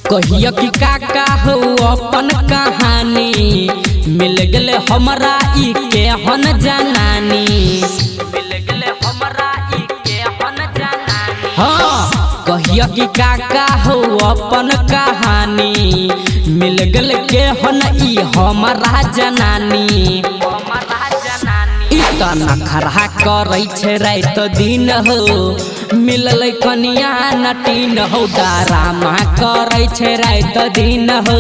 कहिया कि काका हो अपन कहानी मिल गले हमरा ई के हन जनानी मिल गले हमरा ई के हन जनानी। हाँ कहिया कि काका हो अपन कहानी मिल गले के हन ई हमरा जनानी। इतना खरा करे छे रात दिन हो मिलल कनिया नटीन हो डरामा करे छे रात दिन हो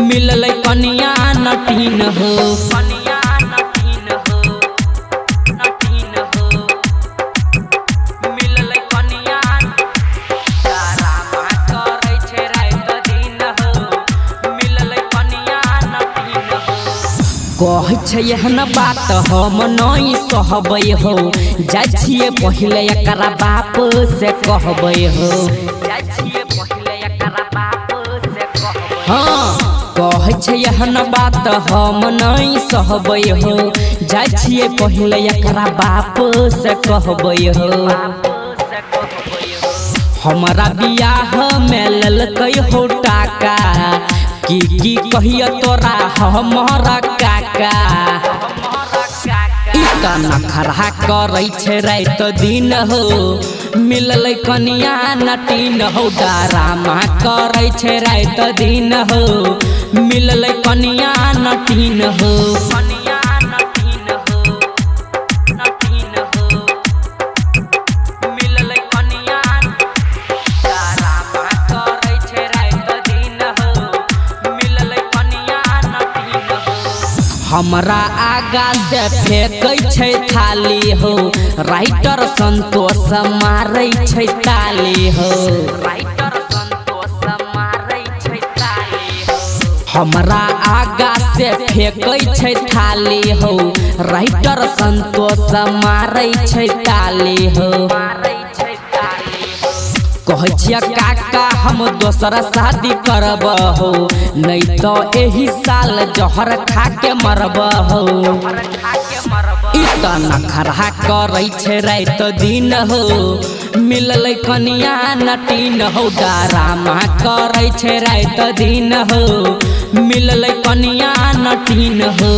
मिलल कनिया नटीन हो। कनिया नटीन हो नटीन हो मिलल कनिया डरामा करे छे रात दिन हो मिलल कनिया नटीन हो। कह छे एहन बात हम नहीं सहबै हो जाइ छिए पहिले एकरा बाप से कहबै हो जाइ छिए पहिले एकरा बाप से कहबै। हाँ कह छे एहन बात हम नहीं सहबै हो जाइ छिए पहिले एकरा बाप से कहबै हो। हमरा बियाह में ललकै हो टाका की कहिया तोरा हमारा काका। इतना खरा करे छे रात दिन हो मिलल कनिया नटीन हो डरामा करे छे रात दिन हो मिलल कनिया नटीन हो। कनिया नटीन हो नटीन हो मिलल कनिया डरामा करे छे रात दिन हो मिलल कनिया नटीन हो। हमरा आगा से फेंकै छे थाली हो राइटर संतोष मारै छे ताली हो राइटर संतोष मारै छे ताली हो। हमरा आगा से फेंकै छे थाली हो राइटर संतोष मारै छे ताली हो। कह छिया काका हम दोसरा शादी करब हो नहीं तो एही साल जहर खा के मरब हो। इतना खरा करे छे रात दिन हो मिलल कनिया नटीन हो डरामा करे छे रात दिन हो मिलल कनिया नटीन हो।